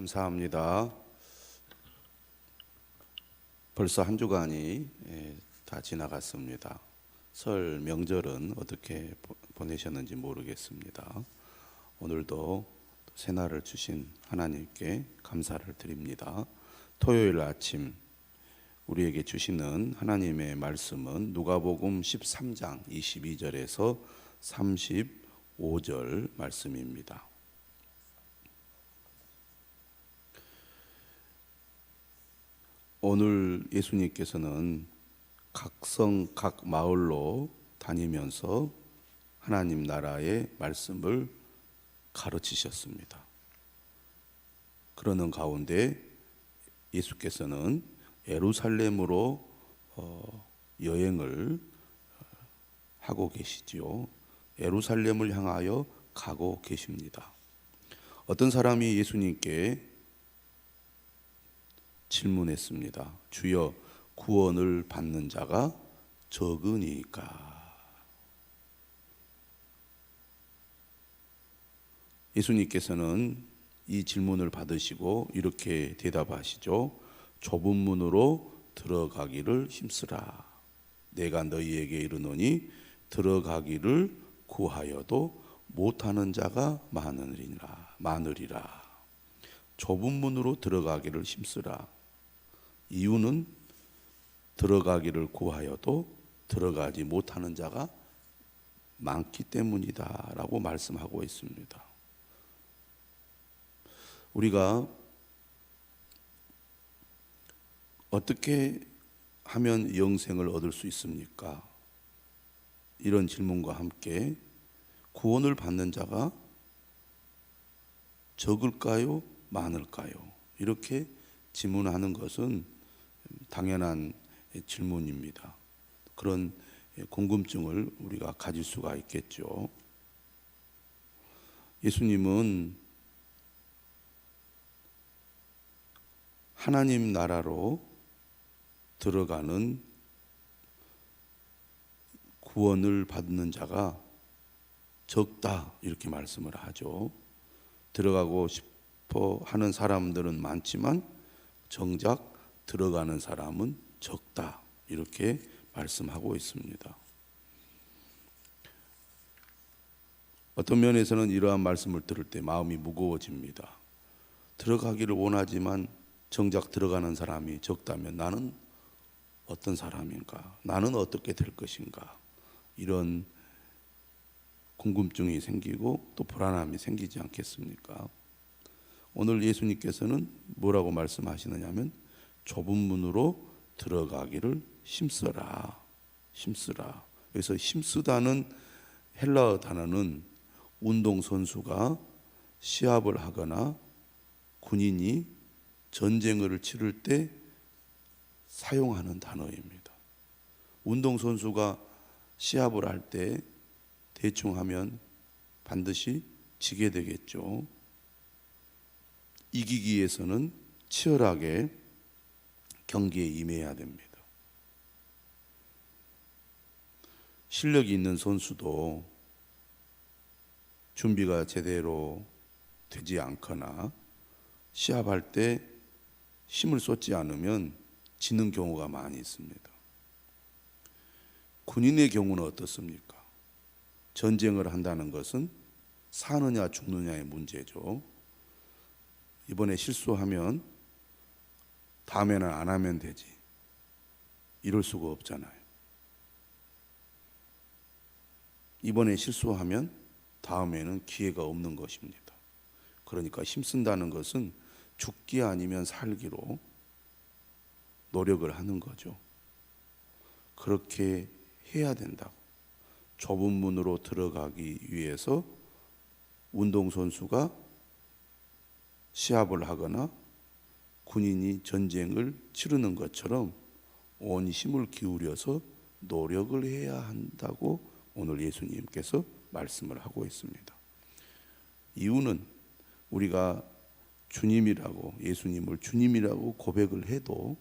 감사합니다. 벌써 한 주간이 다 지나갔습니다. 설 명절은 어떻게 보내셨는지 모르겠습니다. 오늘도 새날을 주신 하나님께 감사를 드립니다. 토요일 아침 우리에게 주시는 하나님의 말씀은 누가복음 13장 22절에서 35절 말씀입니다. 오늘 예수님께서는 각 성, 각 마을로 다니면서 하나님 나라의 말씀을 가르치셨습니다. 그러는 가운데 예수께서는 예루살렘으로 여행을 하고 계시지요. 예루살렘을 향하여 가고 계십니다. 어떤 사람이 예수님께 질문했습니다. 주여, 구원을 받는 자가 적으니까? 예수님께서는 이 질문을 받으시고 이렇게 대답하시죠. 좁은 문으로 들어가기를 힘쓰라. 내가 너희에게 이르노니 들어가기를 구하여도 못하는 자가 많으리라. 좁은 문으로 들어가기를 힘쓰라. 이유는 들어가기를 구하여도 들어가지 못하는 자가 많기 때문이다 라고 말씀하고 있습니다. 우리가 어떻게 하면 영생을 얻을 수 있습니까? 이런 질문과 함께 구원을 받는 자가 적을까요? 많을까요? 이렇게 질문하는 것은 당연한 질문입니다. 그런 궁금증을 우리가 가질 수가 있겠죠. 예수님은 하나님 나라로 들어가는 구원을 받는 자가 적다 이렇게 말씀을 하죠. 들어가고 싶어 하는 사람들은 많지만 정작 들어가는 사람은 적다 이렇게 말씀하고 있습니다. 어떤 면에서는 이러한 말씀을 들을 때 마음이 무거워집니다. 들어가기를 원하지만 정작 들어가는 사람이 적다면 나는 어떤 사람인가? 나는 어떻게 될 것인가? 이런 궁금증이 생기고 또 불안함이 생기지 않겠습니까? 오늘 예수님께서는 뭐라고 말씀하시느냐면 좁은 문으로 들어가기를 힘쓰라. 여기서 힘쓰다는 헬라어 단어는 운동선수가 시합을 하거나 군인이 전쟁을 치를 때 사용하는 단어입니다. 운동선수가 시합을 할 때 대충 하면 반드시 지게 되겠죠. 이기기 위해서는 치열하게 경기에 임해야 됩니다. 실력이 있는 선수도 준비가 제대로 되지 않거나 시합할 때 힘을 쏟지 않으면 지는 경우가 많이 있습니다. 군인의 경우는 어떻습니까? 전쟁을 한다는 것은 사느냐 죽느냐의 문제죠. 이번에 실수하면 다음에는 안 하면 되지. 이럴 수가 없잖아요. 이번에 실수하면 다음에는 기회가 없는 것입니다. 그러니까 힘쓴다는 것은 죽기 아니면 살기로 노력을 하는 거죠. 그렇게 해야 된다고. 좁은 문으로 들어가기 위해서 운동선수가 시합을 하거나 군인이 전쟁을 치르는 것처럼 온 힘을 기울여서 노력을 해야 한다고 오늘 예수님께서 말씀을 하고 있습니다. 이유는 우리가 예수님을 주님이라고 고백을 해도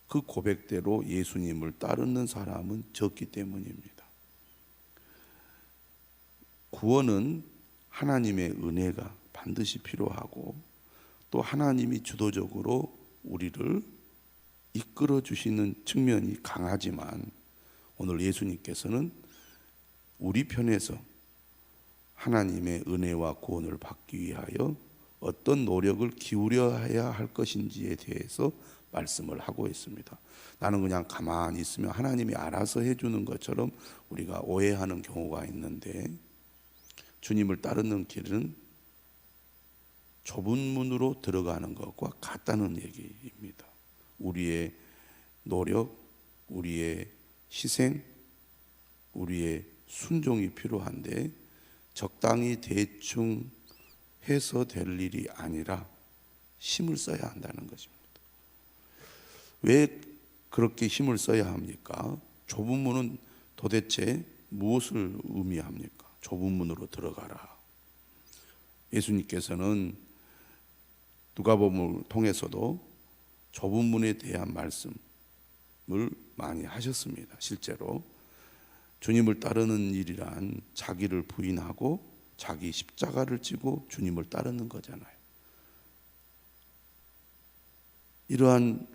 그 고백대로 예수님을 따르는 사람은 적기 때문입니다. 구원은 하나님의 은혜가 반드시 필요하고 또 하나님이 주도적으로 우리를 이끌어 주시는 측면이 강하지만 오늘 예수님께서는 우리 편에서 하나님의 은혜와 구원을 받기 위하여 어떤 노력을 기울여야 할 것인지에 대해서 말씀을 하고 있습니다. 나는 그냥 가만히 있으면 하나님이 알아서 해주는 것처럼 우리가 오해하는 경우가 있는데, 주님을 따르는 길은 좁은 문으로 들어가는 것과 같다는 얘기입니다. 우리의 노력, 우리의 희생, 우리의 순종이 필요한데 적당히 대충 해서 될 일이 아니라 힘을 써야 한다는 것입니다. 왜 그렇게 힘을 써야 합니까? 좁은 문은 도대체 무엇을 의미합니까? 좁은 문으로 들어가라. 예수님께서는 누가복음을 통해서도 좁은 문에 대한 말씀을 많이 하셨습니다. 실제로 주님을 따르는 일이란 자기를 부인하고 자기 십자가를 지고 주님을 따르는 거잖아요. 이러한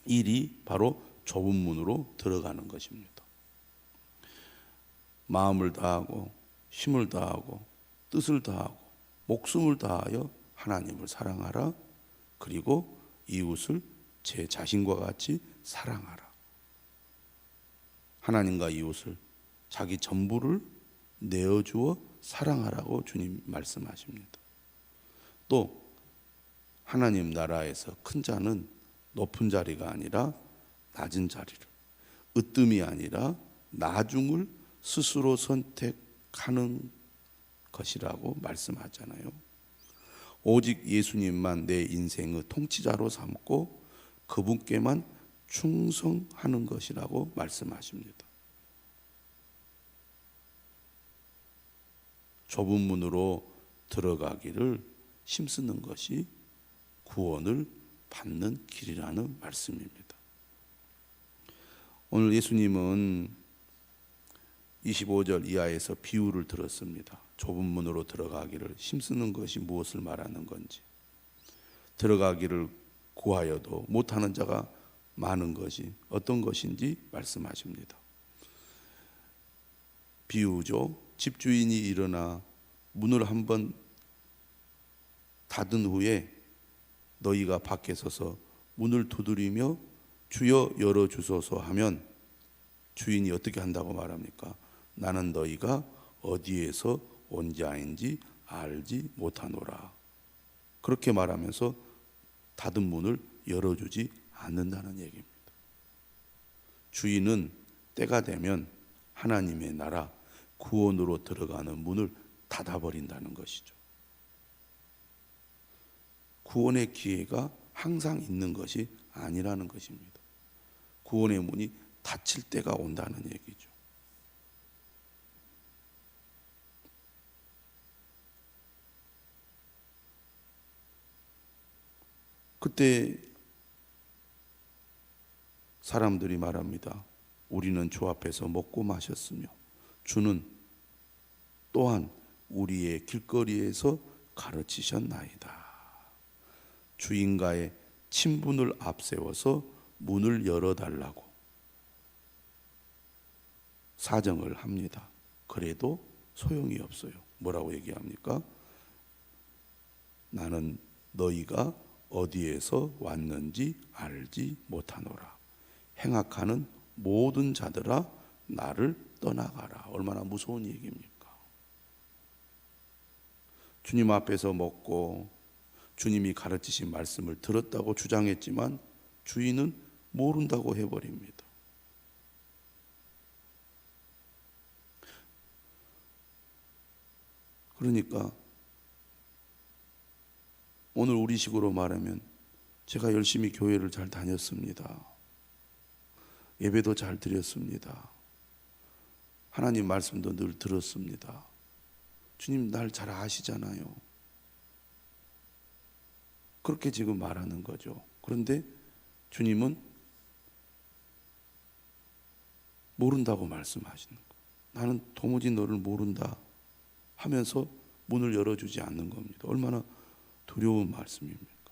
일이 바로 좁은 문으로 들어가는 것입니다. 마음을 다하고 힘을 다하고 뜻을 다하고 목숨을 다하여 하나님을 사랑하라. 그리고 이웃을 제 자신과 같이 사랑하라. 하나님과 이웃을 자기 전부를 내어주어 사랑하라고 주님 말씀하십니다. 또 하나님 나라에서 큰 자는 높은 자리가 아니라 낮은 자리를, 으뜸이 아니라 나중을 스스로 선택하는 것이라고 말씀하잖아요. 오직 예수님만 내 인생의 통치자로 삼고 그분께만 충성하는 것이라고 말씀하십니다. 좁은 문으로 들어가기를 힘쓰는 것이 구원을 받는 길이라는 말씀입니다. 오늘 예수님은 25절 이하에서 비유를 들었습니다. 좁은 문으로 들어가기를 힘쓰는 것이 무엇을 말하는 건지, 들어가기를 구하여도 못하는 자가 많은 것이 어떤 것인지 말씀하십니다. 비유죠. 집주인이 일어나 문을 한번 닫은 후에 너희가 밖에 서서 문을 두드리며 주여 열어주소서 하면 주인이 어떻게 한다고 말합니까? 나는 너희가 어디에서 온 자인지 알지 못하노라. 그렇게 말하면서 닫은 문을 열어주지 않는다는 얘기입니다. 주인은 때가 되면 하나님의 나라 구원으로 들어가는 문을 닫아버린다는 것이죠. 구원의 기회가 항상 있는 것이 아니라는 것입니다. 구원의 문이 닫힐 때가 온다는 얘기죠. 그때 사람들이 말합니다. 우리는 주 앞에서 먹고 마셨으며 주는 또한 우리의 길거리에서 가르치셨나이다. 주인과의 친분을 앞세워서 문을 열어달라고 사정을 합니다. 그래도 소용이 없어요. 뭐라고 얘기합니까? 나는 너희가 어디에서 왔는지 알지 못하노라. 행악하는 모든 자들아 나를 떠나가라. 얼마나 무서운 얘기입니까? 주님 앞에서 먹고 주님이 가르치신 말씀을 들었다고 주장했지만 주인은 모른다고 해버립니다. 그러니까 오늘 우리식으로 말하면 제가 열심히 교회를 잘 다녔습니다. 예배도 잘 드렸습니다. 하나님 말씀도 늘 들었습니다. 주님 날 잘 아시잖아요. 그렇게 지금 말하는 거죠. 그런데 주님은 모른다고 말씀하시는 거예요. 나는 도무지 너를 모른다 하면서 문을 열어주지 않는 겁니다. 얼마나 두려운 말씀입니까?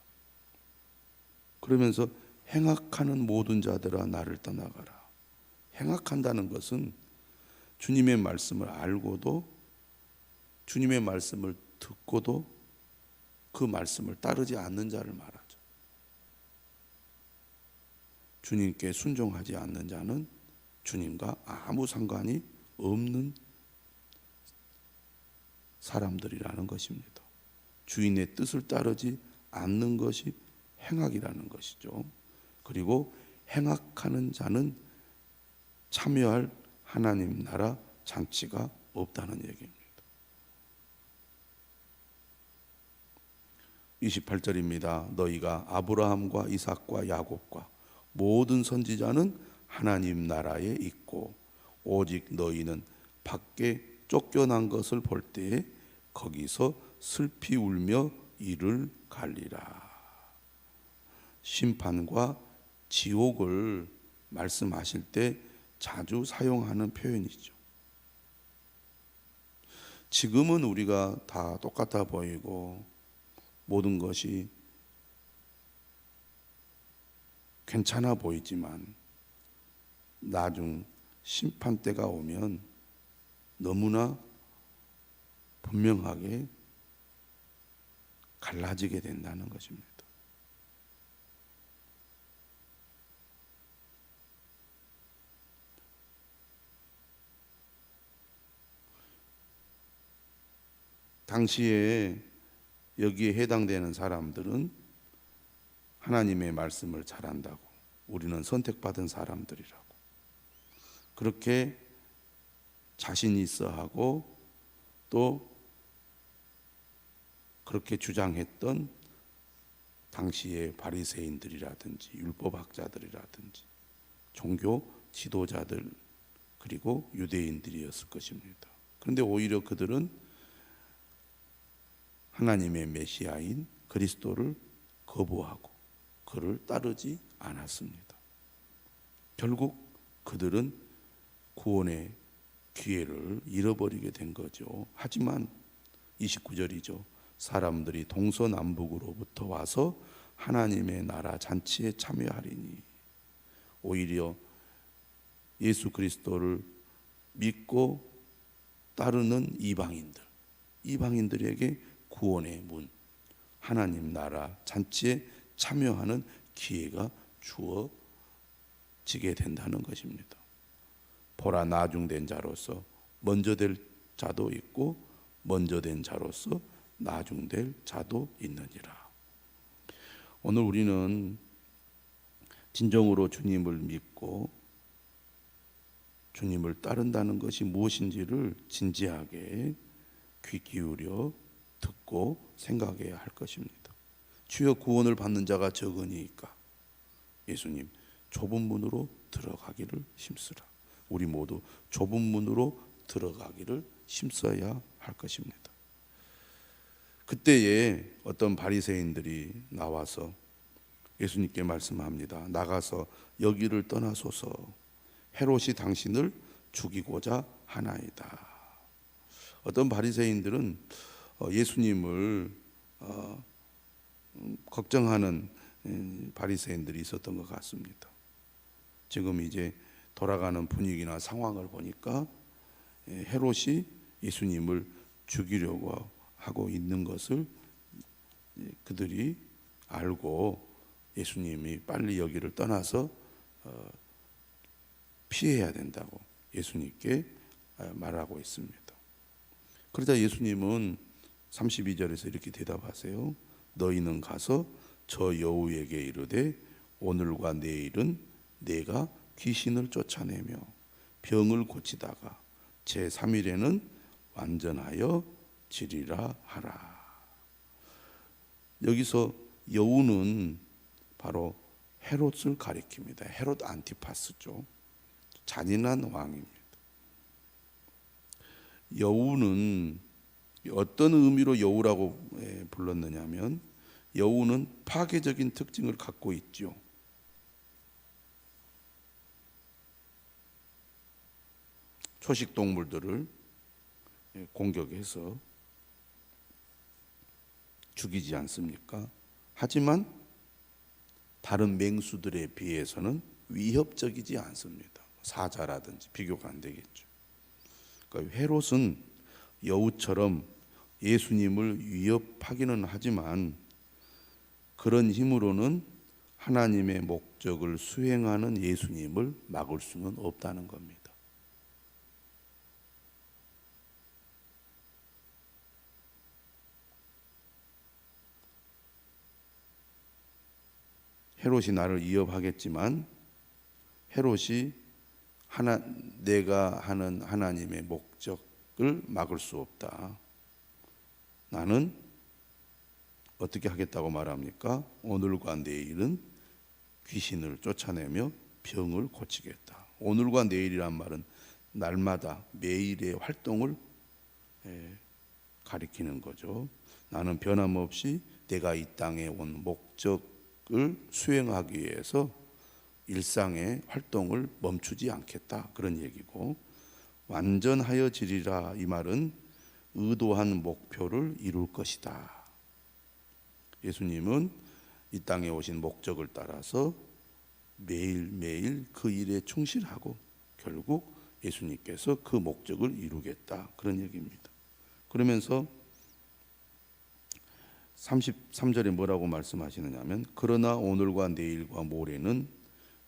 그러면서 행악하는 모든 자들아 나를 떠나가라. 행악한다는 것은 주님의 말씀을 알고도, 주님의 말씀을 듣고도 그 말씀을 따르지 않는 자를 말하죠. 주님께 순종하지 않는 자는 주님과 아무 상관이 없는 사람들이라는 것입니다. 주인의 뜻을 따르지 않는 것이 행악이라는 것이죠. 그리고 행악하는 자는 참여할 하나님 나라 잔치가 없다는 얘기입니다. 28절입니다. 너희가 아브라함과 이삭과 야곱과 모든 선지자는 하나님 나라에 있고 오직 너희는 밖에 쫓겨난 것을 볼 때에 거기서 슬피 울며 이를 갈리라. 심판과 지옥을 말씀하실 때 자주 사용하는 표현이죠. 지금은 우리가 다 똑같아 보이고 모든 것이 괜찮아 보이지만 나중 심판 때가 오면 너무나 분명하게 갈라지게 된다는 것입니다. 당시에 여기에 해당되는 사람들은 하나님의 말씀을 잘한다고, 우리는 선택받은 사람들이라고 그렇게 자신 있어 하고 또 그렇게 주장했던 당시의 바리새인들이라든지 율법학자들이라든지 종교 지도자들 그리고 유대인들이었을 것입니다. 그런데 오히려 그들은 하나님의 메시아인 그리스도를 거부하고 그를 따르지 않았습니다. 결국 그들은 구원의 기회를 잃어버리게 된 거죠. 하지만 29절이죠. 사람들이 동서남북으로부터 와서 하나님의 나라 잔치에 참여하리니, 오히려 예수 그리스도를 믿고 따르는 이방인들에게 구원의 문, 하나님 나라 잔치에 참여하는 기회가 주어지게 된다는 것입니다. 보라, 나중된 자로서 먼저 될 자도 있고 먼저 된 자로서 나중될 자도 있느니라. 오늘 우리는 진정으로 주님을 믿고 주님을 따른다는 것이 무엇인지를 진지하게 귀 기울여 듣고 생각해야 할 것입니다. 주여 구원을 받는 자가 적으니까 예수님 좁은 문으로 들어가기를 힘쓰라. 우리 모두 좁은 문으로 들어가기를 힘써야 할 것입니다. 그때에 어떤 바리새인들이 나와서 예수님께 말씀합니다. 나가서 여기를 떠나소서. 헤롯이 당신을 죽이고자 하나이다. 어떤 바리새인들은 예수님을 걱정하는 바리새인들이 있었던 것 같습니다. 지금 이제 돌아가는 분위기나 상황을 보니까 헤롯이 예수님을 죽이려고 하고 있는 것을 그들이 알고 예수님이 빨리 여기를 떠나서 피해야 된다고 예수님께 말하고 있습니다. 그러자 예수님은 32절에서 이렇게 대답하세요. 너희는 가서 저 여우에게 이르되 오늘과 내일은 내가 귀신을 쫓아내며 병을 고치다가 제3일에는 완전하여 지리라 하라. 여기서 여우는 바로 헤롯을 가리킵니다. 헤롯 안티파스죠. 잔인한 왕입니다. 여우는 어떤 의미로 여우라고 불렀느냐면 여우는 파괴적인 특징을 갖고 있죠. 초식 동물들을 공격해서 죽이지 않습니까? 하지만 다른 맹수들에 비해서는 위협적이지 않습니다. 사자라든지 비교가 안 되겠죠. 그러니까 헤롯은 여우처럼 예수님을 위협하기는 하지만 그런 힘으로는 하나님의 목적을 수행하는 예수님을 막을 수는 없다는 겁니다. 헤롯이 나를 위협하겠지만 헤롯이 내가 하는 하나님의 목적을 막을 수 없다. 나는 어떻게 하겠다고 말합니까? 오늘과 내일은 귀신을 쫓아내며 병을 고치겠다. 오늘과 내일이란 말은 날마다 매일의 활동을 가리키는 거죠. 나는 변함없이 내가 이 땅에 온 목적을 수행하기 위해서 일상의 활동을 멈추지 않겠다, 그런 얘기고, 완전하여지리라 이 말은 의도한 목표를 이룰 것이다. 예수님은 이 땅에 오신 목적을 따라서 매일매일 그 일에 충실하고 결국 예수님께서 그 목적을 이루겠다, 그런 얘기입니다. 그러면서 33절에 뭐라고 말씀하시느냐면, 그러나 오늘과 내일과 모레는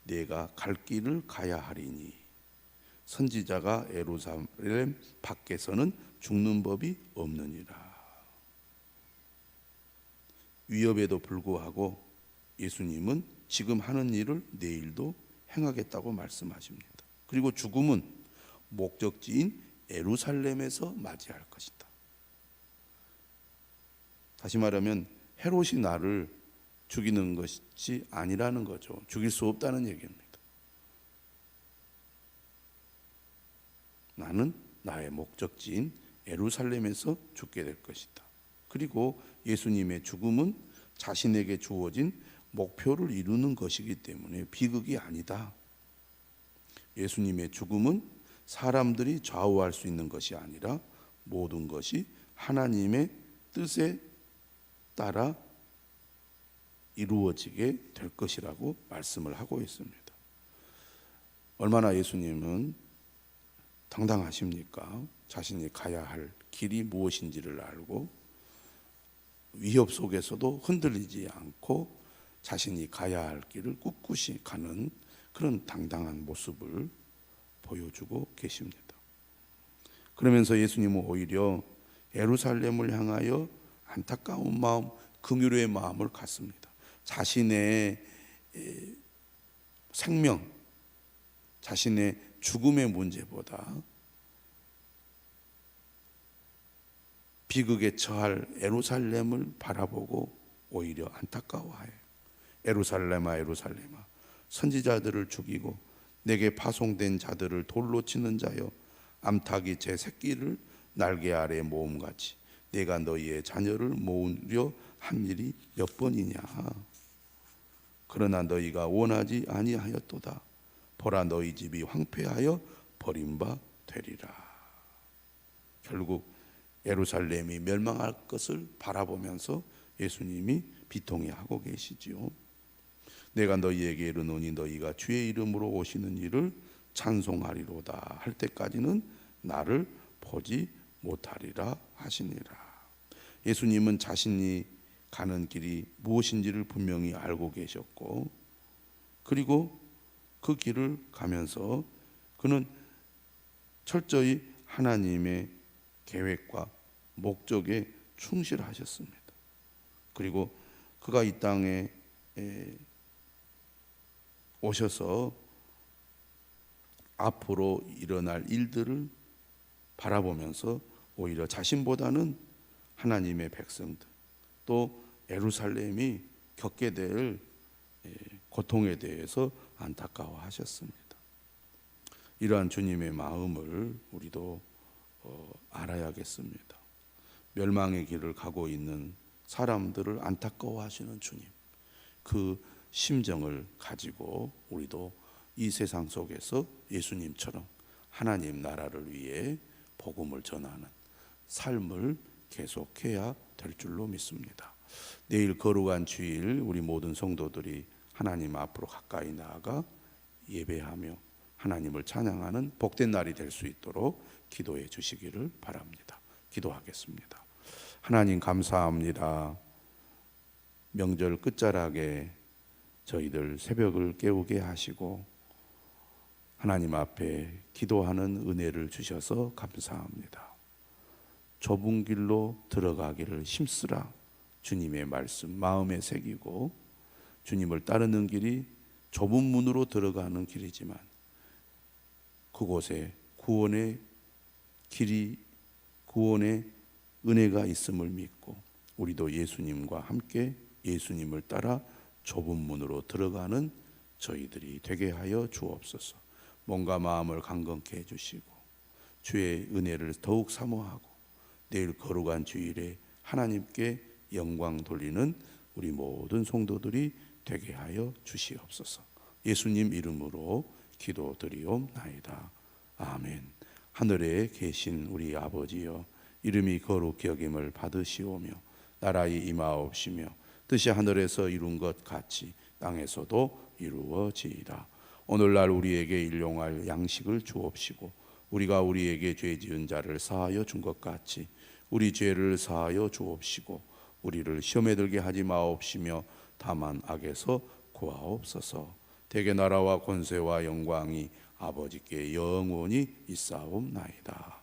내가 갈 길을 가야 하리니 선지자가 예루살렘 밖에서는 죽는 법이 없느니라. 위협에도 불구하고 예수님은 지금 하는 일을 내일도 행하겠다고 말씀하십니다. 그리고 죽음은 목적지인 예루살렘에서 맞이할 것이다. 다시 말하면 헤롯이 나를 죽이는 것이 아니라는 거죠. 죽일 수 없다는 얘기입니다. 나는 나의 목적지인 예루살렘에서 죽게 될 것이다. 그리고 예수님의 죽음은 자신에게 주어진 목표를 이루는 것이기 때문에 비극이 아니다. 예수님의 죽음은 사람들이 좌우할 수 있는 것이 아니라 모든 것이 하나님의 뜻에 따라 이루어지게 될 것이라고 말씀을 하고 있습니다. 얼마나 예수님은 당당하십니까? 자신이 가야 할 길이 무엇인지를 알고 위협 속에서도 흔들리지 않고 자신이 가야 할 길을 꿋꿋이 가는 그런 당당한 모습을 보여주고 계십니다. 그러면서 예수님은 오히려 예루살렘을 향하여 안타까운 마음, 긍휼의 마음을 갖습니다. 자신의 생명, 자신의 죽음의 문제보다 비극에 처할 예루살렘을 바라보고 오히려 안타까워해요. 예루살렘아 예루살렘아, 선지자들을 죽이고 내게 파송된 자들을 돌로 치는 자여, 암탉이 제 새끼를 날개 아래 모음같이 내가 너희의 자녀를 모으려 한 일이 몇 번이냐. 그러나 너희가 원하지 아니하였도다. 보라, 너희 집이 황폐하여 버림바 되리라. 결국 예루살렘이 멸망할 것을 바라보면서 예수님이 비통해하고 계시지요. 내가 너희에게 이르노니 너희가 주의 이름으로 오시는 이를 찬송하리로다 할 때까지는 나를 보지 못하리라 하시니라. 예수님은 자신이 가는 길이 무엇인지를 분명히 알고 계셨고, 그리고 그 길을 가면서 그는 철저히 하나님의 계획과 목적에 충실하셨습니다. 그리고 그가 이 땅에 오셔서 앞으로 일어날 일들을 바라보면서 오히려 자신보다는 하나님의 백성들, 또 예루살렘이 겪게 될 고통에 대해서 안타까워하셨습니다. 이러한 주님의 마음을 우리도 알아야겠습니다. 멸망의 길을 가고 있는 사람들을 안타까워하시는 주님, 그 심정을 가지고 우리도 이 세상 속에서 예수님처럼 하나님 나라를 위해 복음을 전하는 삶을 계속해야 될 줄로 믿습니다. 내일 거룩한 주일 우리 모든 성도들이 하나님 앞으로 가까이 나아가 예배하며 하나님을 찬양하는 복된 날이 될 수 있도록 기도해 주시기를 바랍니다. 기도하겠습니다. 하나님 감사합니다. 명절 끝자락에 저희들 새벽을 깨우게 하시고 하나님 앞에 기도하는 은혜를 주셔서 감사합니다. 좁은 길로 들어가기를 힘쓰라 주님의 말씀 마음에 새기고 주님을 따르는 길이 좁은 문으로 들어가는 길이지만 그곳에 구원의 길이 구원의 은혜가 있음을 믿고 우리도 예수님과 함께 예수님을 따라 좁은 문으로 들어가는 저희들이 되게 하여 주옵소서. 몸과 마음을 강건케 해주시고 주의 은혜를 더욱 사모하고 내일 거룩한 주일에 하나님께 영광 돌리는 우리 모든 성도들이 되게 하여 주시옵소서. 예수님 이름으로 기도드리옵나이다. 아멘. 하늘에 계신 우리 아버지여, 이름이 거룩히 여김을 받으시오며 나라의 임하옵시며 뜻이 하늘에서 이룬 것 같이 땅에서도 이루어지이다. 오늘날 우리에게 일용할 양식을 주옵시고 우리가 우리에게 죄 지은 자를 사하여 준 것 같이 우리 죄를 사하여 주옵시고 우리를 시험에 들게 하지 마옵시며 다만 악에서 구하옵소서. 대개 나라와 권세와 영광이 아버지께 영원히 있사옵나이다.